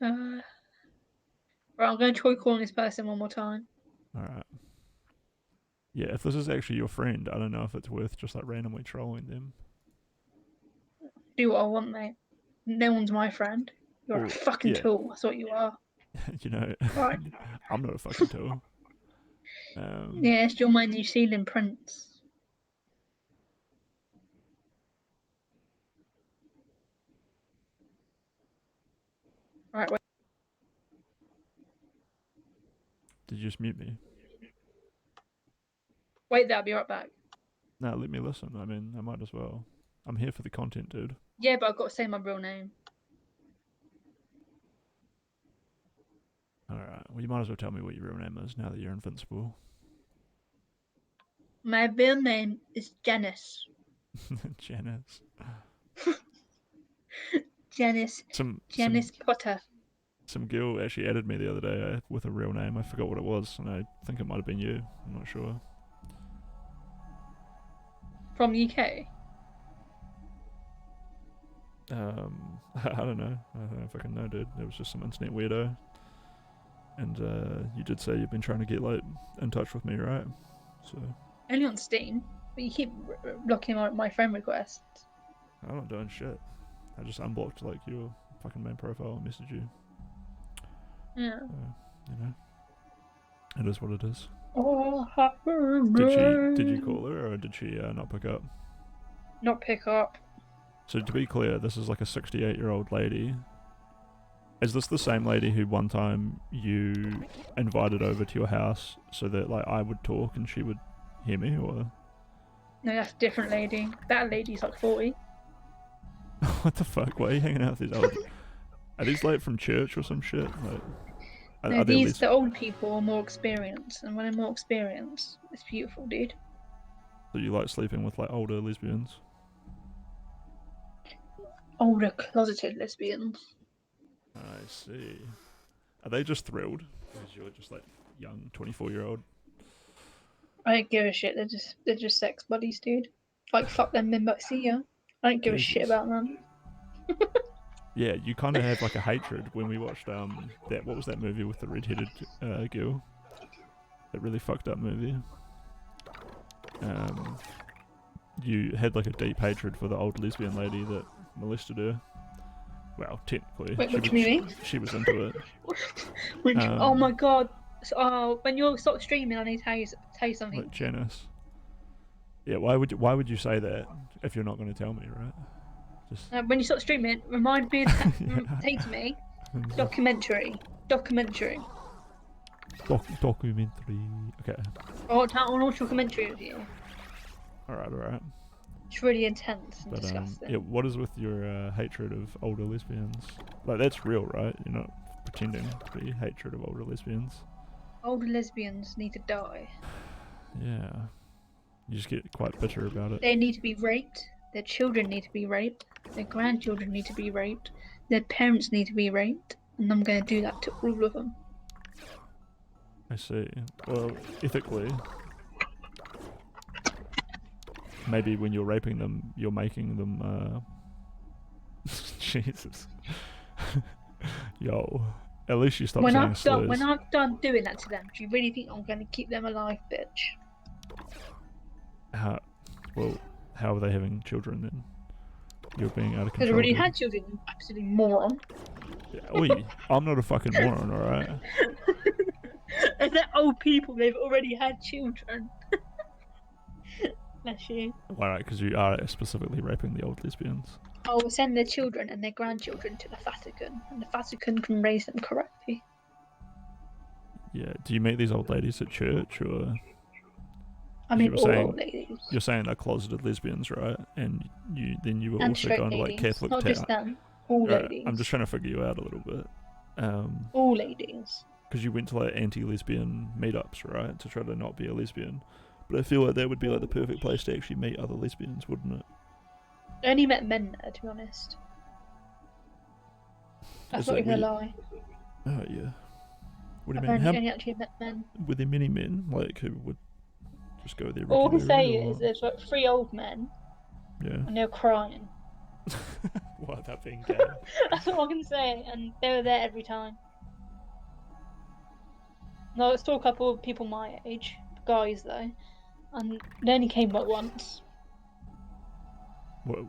Right, I'm going to try calling this person one more time. Alright. Yeah, if this is actually your friend, I don't know if it's worth just like randomly trolling them. Do what I want, mate. No one's my friend. You're a Or, fucking yeah, tool. That's what you are. you know, Right. I'm not a fucking tool. Um, Yes, you're my New Zealand prince. Right, wait, did you just mute me? wait there, I'll be right back. No, let me listen. I mean, I might as well. I'm here for the content, dude. Yeah, but I've got to say my real name. Alright, well, you might as well tell me what your real name is now that you're invincible. My real name is Janice. Janice. Janice. Some Janice some Potter. some girl actually added me the other day with a real name. I forgot what it was, and I think it might have been you. I'm not sure. From the UK. I don't know. I don't know if I can know, dude. It was just some internet weirdo. And you did say you've been trying to get like in touch with me, right? So Only on Steam. But you keep blocking my friend requests. I'm not doing shit. I just unblocked like your fucking main profile and messaged you. Yeah. You know, it is what it is. Oh, Did you call her or did she not pick up? not pick up. So to be clear, this is like a 68-year-old lady. Is this the same lady who one time you invited over to your house so that like I would talk and she would hear me, or No, that's a different lady. That lady's like 40. what the fuck? Why are you hanging out with these old? Are these like from church or some shit? Like, No, are they these less? the old people are more experienced, and when they're more experienced, it's beautiful, dude. So you like sleeping with like older lesbians? Older closeted lesbians. I see. Are they just thrilled because you're just like young 24-year-old? I don't give a shit. They're just sex buddies, dude. Like fuck them, men, but see ya. I don't give a shit Jesus. about them. Yeah, you kind of have like a hatred when we watched that, what was that movie with the red-headed girl? That really fucked up movie. Um, you had like a deep hatred for the old lesbian lady that molested her. Well, technically, Wait, what do you mean? she was into it. Oh my Um, god. So, when you stop streaming, I need to tell you something. like Janice. Yeah, why would you say that if you're not going to tell me, right? Just When you stop streaming, remind me to yeah. say to me documentary. Documentary. Documentary. Okay. I want to watch a documentary with you. All right. All right. It's really intense and But yeah. disgusting. What is with your hatred of older lesbians? Like that's real, right? You're not pretending to be hatred of older lesbians. Older lesbians need to die. Yeah. You just get quite bitter about it. They need to be raped. Their children need to be raped. Their grandchildren need to be raped. Their parents need to be raped. And I'm going to do that to all of them. I see. Well, ethically, maybe when you're raping them, you're making them. Jesus. Yo. At least you stop saying When slurs. I've done doing that to them, do you really think I'm going to keep them alive, bitch? How, well, how are they having children then? You're being out of Because I control, already dude. had children, you absolute moron. Yeah, oi, I'm not a fucking moron, alright? And they're old people, they've already had children. Bless you. Alright, because you are specifically raping the old lesbians. I will send their children and their grandchildren to the Vatican, and the Vatican can raise them correctly. Yeah, do you meet these old ladies at church, or I you mean, were all old saying ladies. you're saying they're closeted lesbians, right? And you were And also straight going to like ladies. Catholic Not just town. them. All Right, I'm just ladies. trying to figure you out a little bit. All ladies. Because you went to like anti-lesbian meetups, right, to try to not be a lesbian. But I feel like that would be like the perfect place to actually meet other lesbians, wouldn't it? I only met men there, to be honest. That's Is not that where even a you? lie. Oh yeah. What do you I've mean? How only actually met men. were there many men like who would just go there All I can regularly, say or is what? there's like three old men Yeah. and they're crying. What, that being gay? That's all I can say. And they were there every time. No, I saw a couple of people my age, guys though, and they only came like once. What,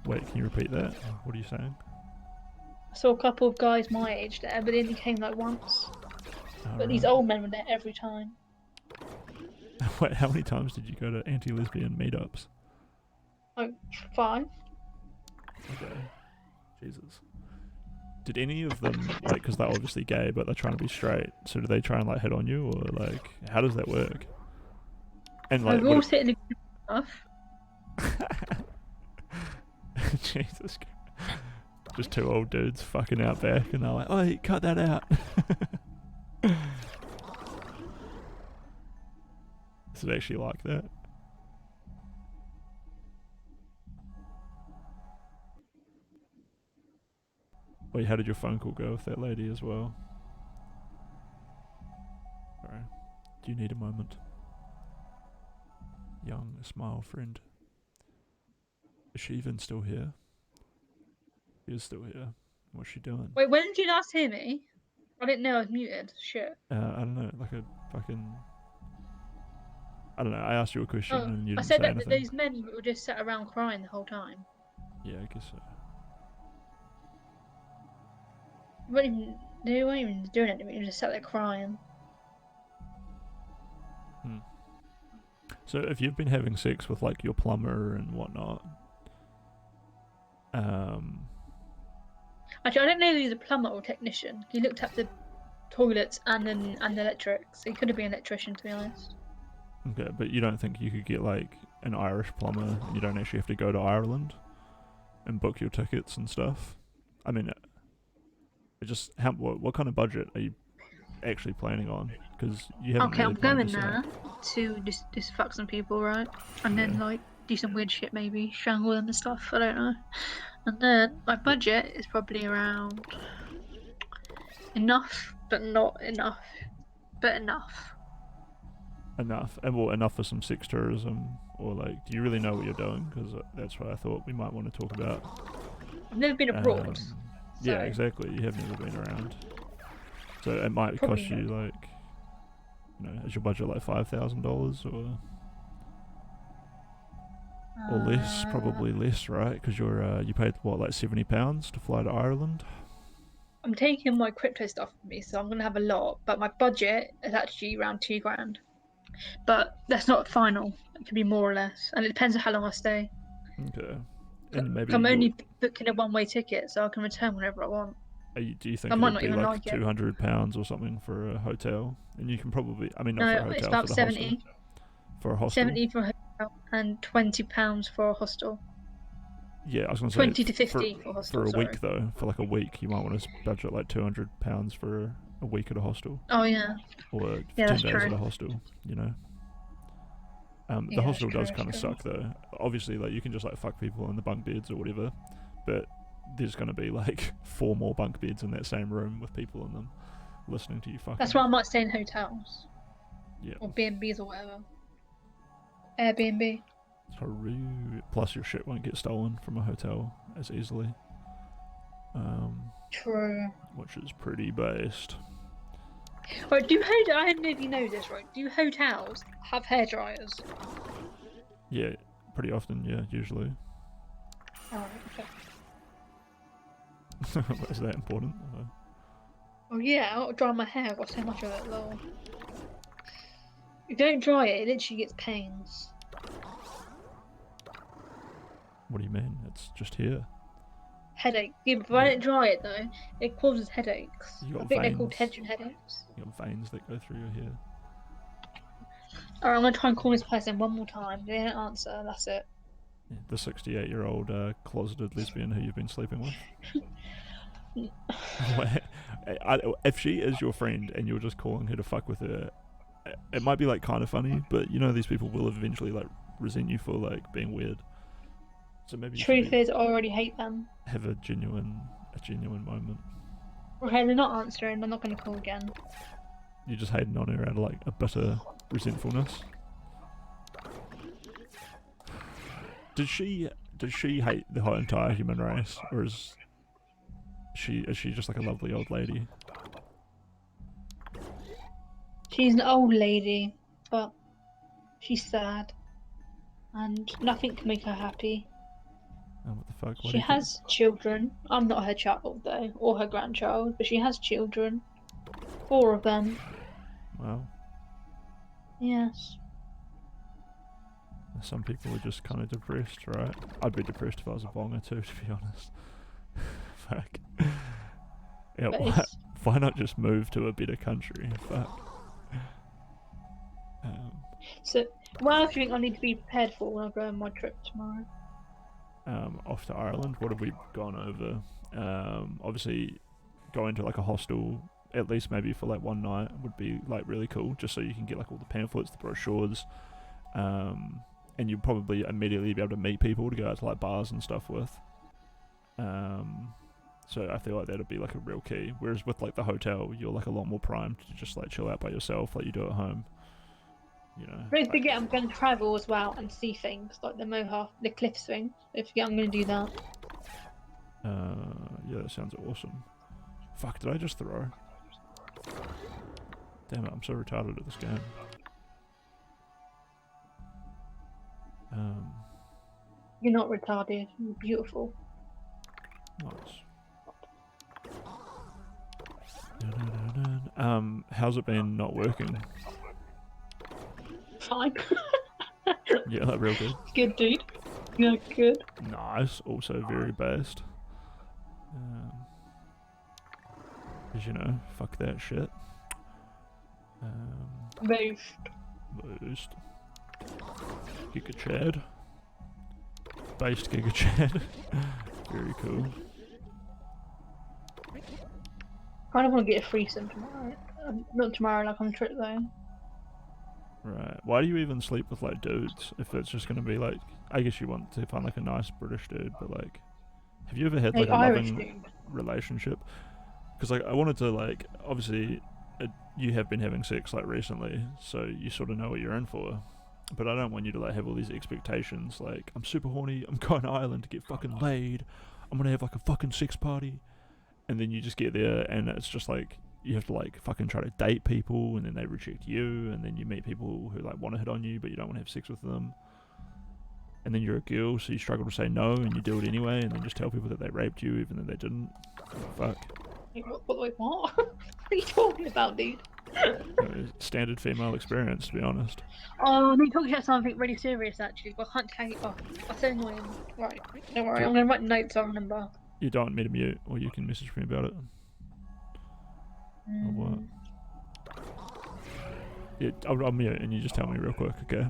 wait, can you repeat that? What are you saying? I saw a couple of guys my age there, but they only came like once. But these Alright. old men were there every time. Wait, how many times did you go to anti-lesbian meetups? Like 5. Okay. Jesus. Did any of them, like, because they're obviously gay, but they're trying to be straight, so do they try and, like, hit on you, or, like, how does that work? And, like, We're all sitting in a stuff. Jesus Christ. Just two old dudes fucking out back, and they're like, "Oh, cut that out." Is it actually like that? Wait, how did your phone call go with that lady as well? Alright. Do you need a moment? Young, smile friend. Is she even still here? She is still here. What's she doing? Wait, when did you last hear me? I didn't know I was muted. Shit. I don't know, like a fucking... I don't know, I asked you a question Oh, and you I didn't said say that anything. those men were just sat around crying the whole time. Yeah, I guess so. They weren't even doing anything. They were just sat there crying. So if you've been having sex with like your plumber and whatnot, Actually, I don't know if he was a plumber or technician. He looked at the toilets and the electric, so he could have been an electrician, to be honest. okay, but you don't think you could get like an Irish plumber and you don't actually have to go to Ireland and book your tickets and stuff? I mean, it just what kind of budget are you actually planning on? Because you haven't Okay, really I'm planned going this out. there to just fuck some people, right? And then Yeah. like do some weird shit, maybe strangle them and stuff. I don't know. And then my budget is probably around enough, but not enough, but enough. Enough, and well, enough for some sex tourism, or like, do you really know what you're doing? Because that's what I thought we might want to talk about. I've never been abroad, so Yeah, exactly. You have never been around, so it might probably cost you not. like, is your budget like $5,000 or less? Probably less, right? Because you paid what, like £70 to fly to Ireland. I'm taking my crypto stuff with me, so I'm gonna have a lot. But my budget is actually around 2 grand. But that's not final. It could be more or less, and it depends on how long I stay. Okay, and maybe I'm you'll. only booking a one-way ticket, so I can return whenever I want. Do you I think might it'd not be even like like it. £200 or something for a hotel? And you can probably, I mean, not for a No, it's hotel, for about the hostel. 70. For a hostel. 70 for a hotel and £20 for a hostel. Yeah, I was gonna say 20 to for 50 for a hostel. a Sorry. week though. For like a week, you might want to budget like £200 for a week at a hostel, Oh yeah, or yeah, 10 that's days at true. a hostel. The Yeah, that's hostel true. does That's kind of true. suck though. Obviously, like you can just like fuck people in the bunk beds or whatever, but there's gonna be like 4 more bunk beds in that same room with people in them, listening to you fucking. That's why I might stay in hotels Yeah. or B&Bs or whatever. Airbnb. Plus, your shit won't get stolen from a hotel as easily. True. Which is pretty based. Right, I don't know if you know this, right? Do hotels have hair dryers? Yeah, pretty often. Yeah, usually. Oh, okay. Is that important? Oh yeah, I'll dry my hair. I've got so much of it, lol. If you don't dry it, it literally gets pains. What do you mean? It's just here. Headache. Yeah, but if I don't dry it though, it causes headaches. You I got think they're called veins. tension headaches. You got veins that go through your hair. Alright, I'm gonna try and call this person one more time. They don't answer, that's it. Yeah, the 68-year-old closeted lesbian who you've been sleeping with. If she is your friend and you're just calling her to fuck with her, it might be like kind of funny, but these people will eventually like resent you for like being weird. So maybe you Truth should is, I already hate them. have a genuine moment. Okay, they're not answering. I'm not gonna call again. You're just hating on her out of like a bitter resentfulness. does she hate the whole entire human race, or is she just like a lovely old lady? She's an old lady, but she's sad, and nothing can make her happy. Oh, what the fuck? What She do you think? has children. I'm not her child though, or her grandchild, but she has children. 4 of them. Wow. Yes. Some people are just kind of depressed, right? I'd be depressed if I was a bonger too, to be honest. Fuck. Yeah, But why not just move to a better country? Fuck. So, what else do you think I need to be prepared for when I go on my trip tomorrow? Off to Ireland, what have we gone over? Obviously, going to like a hostel, at least maybe for like one night, would be like really cool, just so you can get like all the pamphlets, the brochures, and you'll probably immediately be able to meet people to go out to like bars and stuff with. So I feel like that'd be like a real key. Whereas with like the hotel, you're like a lot more primed to just like chill out by yourself, like you do at home. You know. Don't forget, I'm going to travel as well and see things like the Mohawk, the cliff swing. Don't forget, I'm going to do that. Yeah, that sounds awesome. Fuck, did I just throw? Damn it, I'm so retarded at this game. You're not retarded. You're beautiful. Nice. How's it been not working? Fine. Yeah, like real good. Good, dude. Yeah, good. Nice. Also very based. Cause you know, fuck that shit. Boost. Giga Chad. Based Giga Chad. Very cool. Kind of want to get a threesome tomorrow. Not tomorrow, like on the trip though. Right. Why do you even sleep with like dudes if it's just gonna be like? I guess you want to find like a nice British dude, but like, have you ever had like a Irish loving dude. relationship? Because like I wanted to like obviously you have been having sex like recently, so you sort of know what you're in for. But I don't want you to like have all these expectations. Like I'm super horny. I'm going to Ireland to get fucking laid. I'm gonna have like a fucking sex party, and then you just get there and it's just like you have to like fucking try to date people, and then they reject you, and then you meet people who like want to hit on you but you don't want to have sex with them, and then you're a girl so you struggle to say no and you do it anyway, and then just tell people that they raped you even though they didn't. Fuck. What? What are you talking about, dude? Standard female experience, to be honest. Oh, I'm talking about something really serious actually, but I can't tell you. Oh, that's so annoying. Right, don't worry, I'm going to write notes so I remember. You don't want me to mute, or you can message me about it. Or what? Yeah, I'll mute and you just tell me real quick, okay?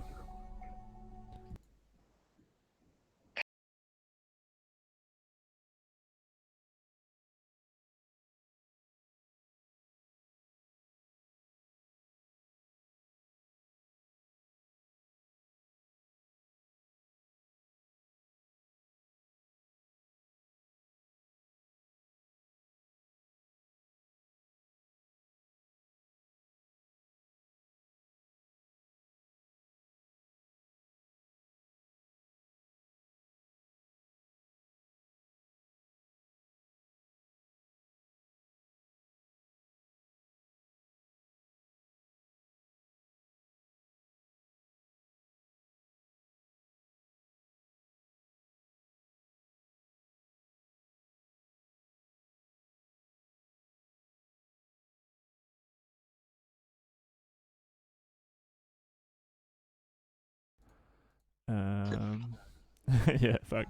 Yeah, fuck.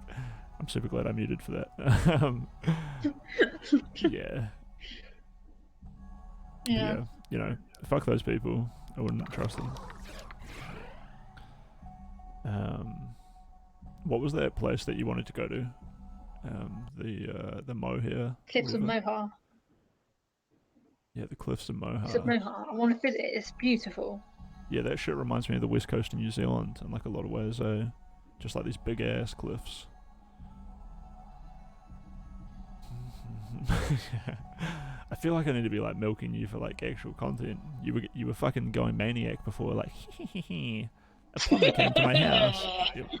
I'm super glad I muted for that. Yeah. Yeah. You know, fuck those people. I wouldn't trust them. What was that place that you wanted to go to? The Moher. Cliffs of Moher. Yeah, the Cliffs of Moher. Cliffs of Moher. I want to visit it. It's beautiful. Yeah, that shit reminds me of the west coast of New Zealand in like a lot of ways, eh? Just like these big ass cliffs. I feel like I need to be like milking you for like actual content. You were fucking going maniac before, like a plumber came to my house. Yep.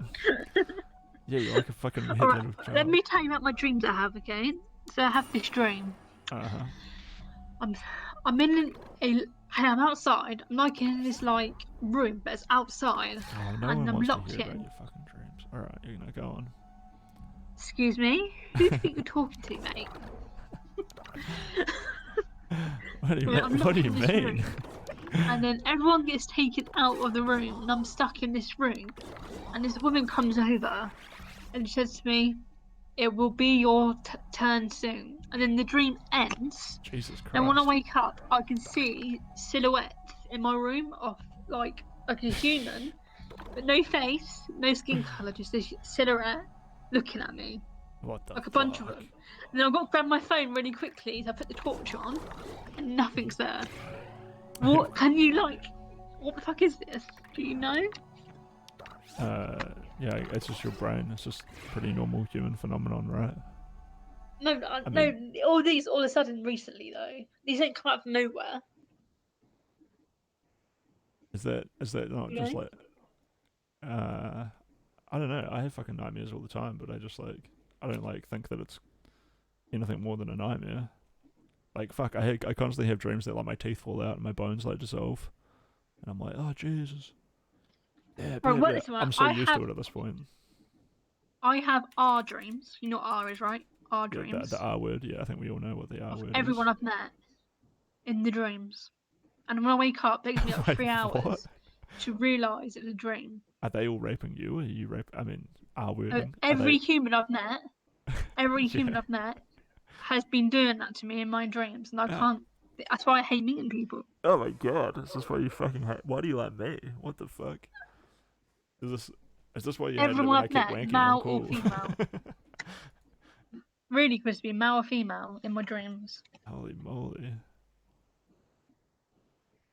Yeah, you're like a fucking All right, redheaded let child. me tell you about my dreams I have, okay? So I have this dream. Uh huh. I'm I'm in a I'm outside. I'm like in this like room, but it's outside, Oh, no and one I'm wants to hear locked about in. your fucking dreams. All right, you're gonna go on. Excuse me? Who do you think you're talking to, mate? What do you Right, mean? I'm What do locked you in this mean? room, and then everyone gets taken out of the room, and I'm stuck in this room. And this woman comes over and she says to me, "It will be your turn soon." And then the dream ends. Jesus And when I Christ. wake up, I can see silhouettes in my room of like a human, but no face, no skin color, just this silhouette looking at me, What the like a bunch of fuck? them. And then I've got to grab my phone really quickly, so I put the torch on, and nothing's there. What can you like? What the fuck is this? Do you know? Yeah, it's just your brain. It's just pretty normal human phenomenon, right? No, I mean, no. All these all of a sudden recently though. These ain't come out from nowhere. is that not You just know? like uh I don't know. I have fucking nightmares all the time, but I just like I don't like think that it's anything more than a nightmare. Like fuck, I constantly have dreams that like my teeth fall out and my bones like dissolve, and I'm like, oh Jesus, yeah, Right, blah, well, blah. listen, I'm so used to it at this point. I have R dreams. You know what R is, right? R Yeah, the dreams R word. Yeah, I think we all know what the R of word everyone is. I've met in the dreams. And when I wake up, it takes me like Wait, three what? hours to realise it's a dream. Are they all raping you? Are you rape? I mean, R wording. Are they? Every human I've met, every human Yeah. I've met has been doing that to me in my dreams, and I Uh, can't. That's why I hate meeting people. oh my god, is this why you fucking hate? Why do you like me? What the fuck? Is this is this why you hated it Everyone when I I've kept met, wanking on male or call? female, really supposed to be male or female in my dreams. Holy moly!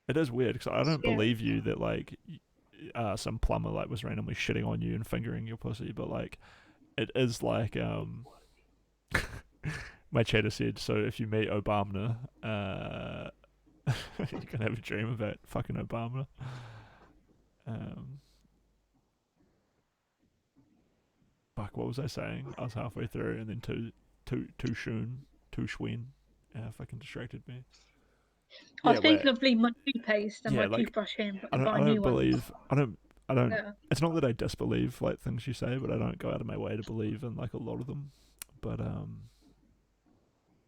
It is weird because I don't Scary. believe you that like some plumber like was randomly shitting on you and fingering your pussy, but like it is like my chatter said. So if you meet Obama, you can have a dream about fucking Obama. Um, fuck, what was I saying? I was halfway through, and then too schween, fucking distracted me. I was Yeah, thinking wait, of leaving my toothpaste and yeah, my like toothbrush in, but I to don't, buy I don't new ones. believe, I don't. Yeah. It's not that I disbelieve like things you say, but I don't go out of my way to believe in like a lot of them. But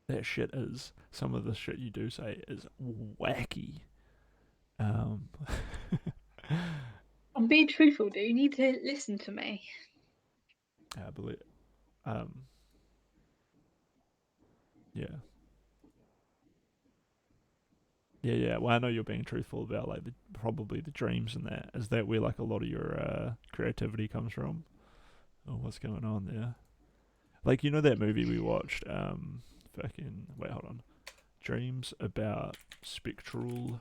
that shit is some of the shit you do say is wacky. Um, I'm being truthful, dude. You need to listen to me. I believe, um, yeah. Yeah, yeah. Well, I know you're being truthful about like probably the dreams and that. Is that where like a lot of your creativity comes from? Or what's going on there? Like you know that movie we watched, fucking wait, hold on. Dreams about spectral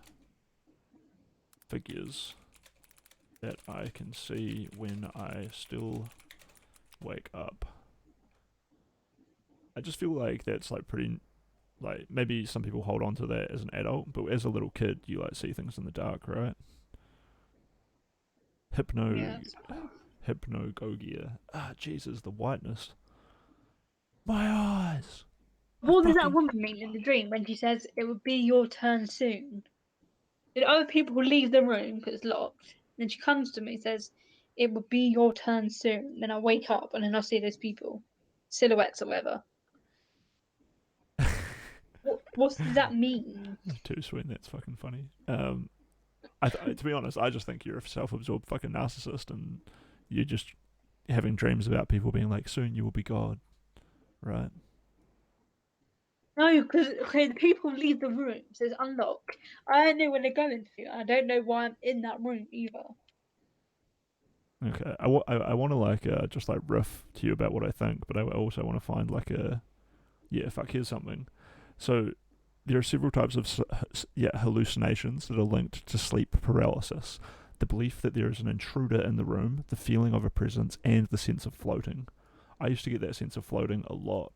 figures that I can see when I still wake up. I just feel like that's like pretty like maybe some people hold on to that as an adult, but as a little kid you like see things in the dark, right? Hypno Yeah, I suppose. Hypnogogia. Ah, Jesus, the whiteness. My eyes. I What does that fucking. woman mean in the dream when she says it would be your turn soon? Did other people leave the room because it's locked? Then she comes to me and says, "It will be your turn soon." Then I wake up and then I see those people, silhouettes or whatever. What does that mean? Too sweet. That's fucking funny. To be honest, I just think you're a self-absorbed fucking narcissist, and you're just having dreams about people being like, "Soon you will be God," right? No, because okay, the people leave the room, so it's unlocked. I don't know when they're going to. I don't know why I'm in that room either. Okay. I want to like just like riff to you about what I think, but I also want to find like a yeah. Fuck. Here's something. So there are several types of hallucinations that are linked to sleep paralysis. The belief that there is an intruder in the room, the feeling of a presence, and the sense of floating. I used to get that sense of floating a lot,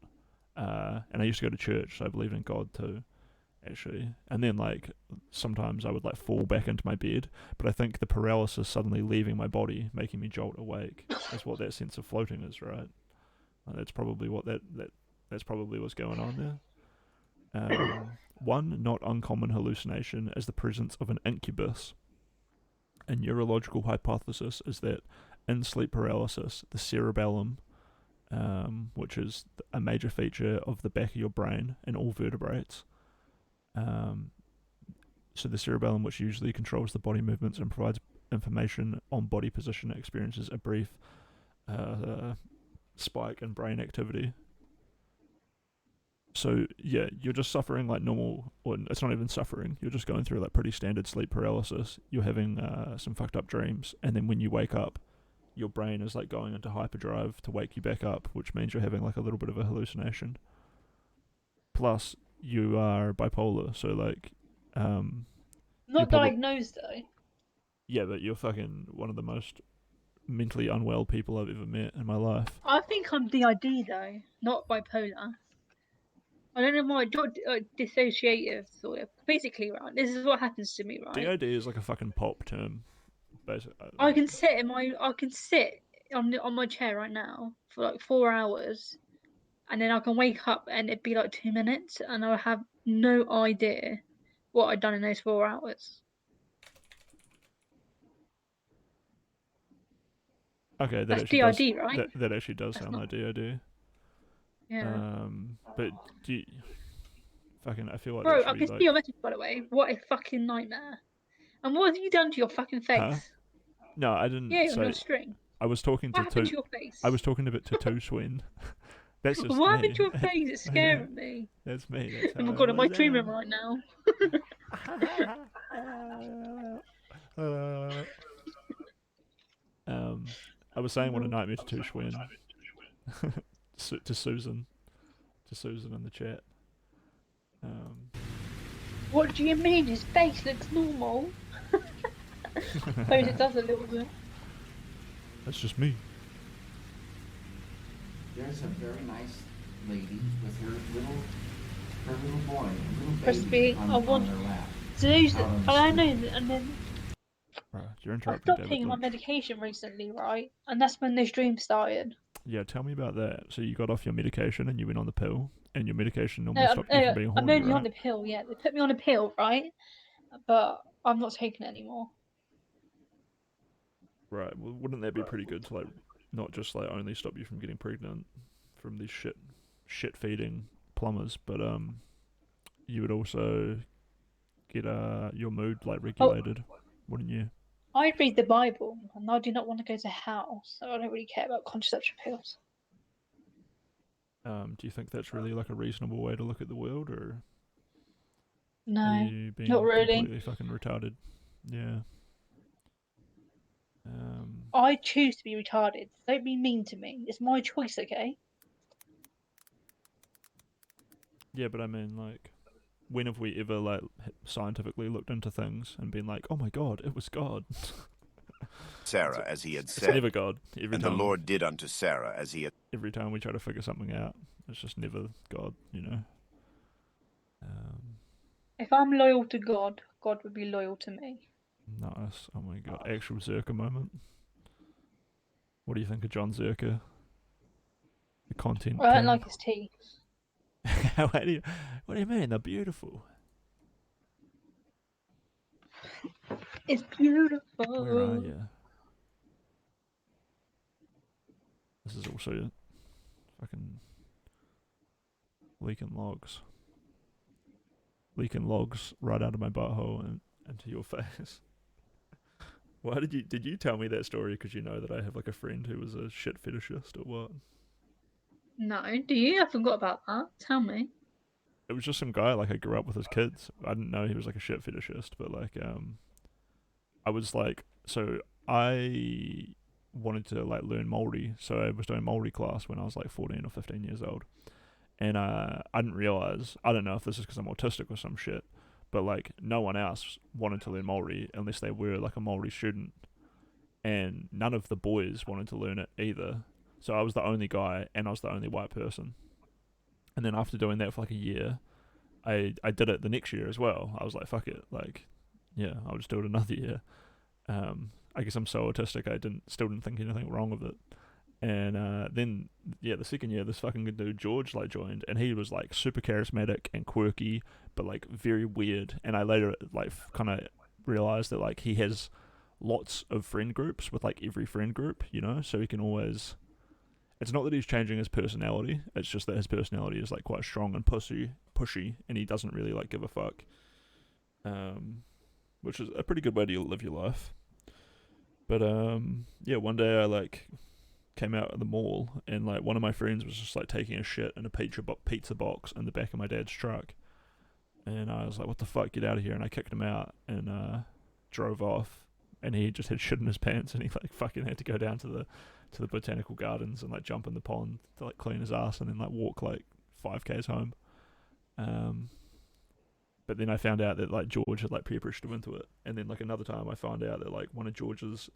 and I used to go to church, so I believed in God too. actually. And then like sometimes I would like fall back into my bed, but I think the paralysis suddenly leaving my body, making me jolt awake, is what that sense of floating is, right? That's probably what that's probably what's going on there. One not uncommon hallucination is the presence of an incubus. A neurological hypothesis is that in sleep paralysis, the cerebellum, which is a major feature of the back of your brain in all vertebrates, um, so the cerebellum, which usually controls the body movements and provides information on body position, experiences a brief spike in brain activity. So yeah, you're just suffering like normal, or it's not even suffering. You're just going through like pretty standard sleep paralysis. You're having some fucked up dreams, and then when you wake up, your brain is like going into hyperdrive to wake you back up, which means you're having like a little bit of a hallucination. Plus, you are bipolar, so like, you're Not probably diagnosed though. yeah, but you're fucking one of the most mentally unwell people I've ever met in my life. I think I'm DID though, not bipolar. I don't know why. Dissociative sort of. Basically, right. This is what happens to me, right? DOD is like a fucking pop term, basically. I Like, can sit in my. I can sit on my chair right now for like 4 hours, and then I can wake up and it'd be like 2 minutes, and I have no idea what I'd done in those 4 hours. okay, that That's actually does DID, right? that actually does That's sound not. like DOD. Yeah. But do you, fucking, I feel like that Bro, should I be can see your like, message by the way. What a fucking nightmare. And what have you done to your fucking huh? face? No, I didn't Yeah, on your say. string. I was talking What to happened two. to your I face? was talking a bit to two Swin. That's just What happened me. to your face? It's scaring me. That's me. That's Oh how my I god, am was. I dreaming right now? um, I was saying what a nightmare to two Swin. To Susan. To Susan in the chat. Um, What do you mean? His face looks normal. Suppose it does a little bit. that's just me. There's a very nice lady with her little boy, a little Crispy, baby I want on their lap, those. out on the I know, street. and then Right, you're I interrupting stopped David taking my Lynch. medication recently, right? And that's when those dreams started. Yeah, tell me about that. So you got off your medication and you went on the pill, and your medication No, normally stopped you from being I'm horny, only on right? the pill. Yeah, they put me on a pill, right? But I'm not taking it anymore. Right. Well, wouldn't that be pretty good to like, not just like only stop you from getting pregnant from these shit feeding plumbers, but you would also get your mood like Oh, regulated, wouldn't you? I read the Bible, and I do not want to go to hell, so I don't really care about contraception pills. Do you think that's really like a reasonable way to look at the world, or are No, you not being really. completely fucking retarded? Yeah. Um, I choose to be retarded. Don't be mean to me. It's my choice, okay? yeah, but I mean, like, when have we ever like scientifically looked into things and been like, oh my god, it was God? Sarah as he had It's said, never God. Every and the time, Lord did unto Sarah as he had. every time we try to figure something out, it's just never God. You know. Um, If I'm loyal to God, God would be loyal to me. nice. Oh my god, actual Zerka moment. What do you think of John Zerka, the content I don't king? like his teeth. what, do you, what do you mean? They're beautiful. It's Where are beautiful. you? This is also fucking leaking logs. Leaking logs right out of my butthole and into your face. Why did you tell me that story? Because you know that I have like a friend who was a shit fetishist or what? No, do you? I forgot about that. Tell me. It was just some guy like I grew up with his kids. I didn't know he was like a shit fetishist, but like I was like, so I wanted to like learn Maori, so I was doing Maori class when I was like 14 or 15 years old, and I didn't realize, I don't know if this is because I'm autistic or some shit, but like no one else wanted to learn Maori unless they were like a Maori student, and none of the boys wanted to learn it either. So I was the only guy, and I was the only white person. And then after doing that for like a year, I did it the next year as well. I was like, fuck it, like, yeah, I'll just do it another year. I guess I'm so autistic, I still didn't think anything wrong with it. And then, yeah, the second year, this fucking good dude George like joined, and he was like super charismatic and quirky, but like very weird. And I later like kind of realized that like he has lots of friend groups with like every friend group, you know, so he can always. It's not that he's changing his personality; it's just that his personality is like quite strong and pushy, and he doesn't really like give a fuck. Which is a pretty good way to live your life. But yeah, one day I like came out at the mall, and like one of my friends was just like taking a shit in a pizza box in the back of my dad's truck, and I was like, "What the fuck? Get out of here!" And I kicked him out and drove off. And he just had shit in his pants, and he like fucking had to go down to the botanical gardens and like jump in the pond to like clean his ass, and then like walk like 5Ks home. But then I found out that like George had like peer pressured him into it, and then like another time I found out that like one of George's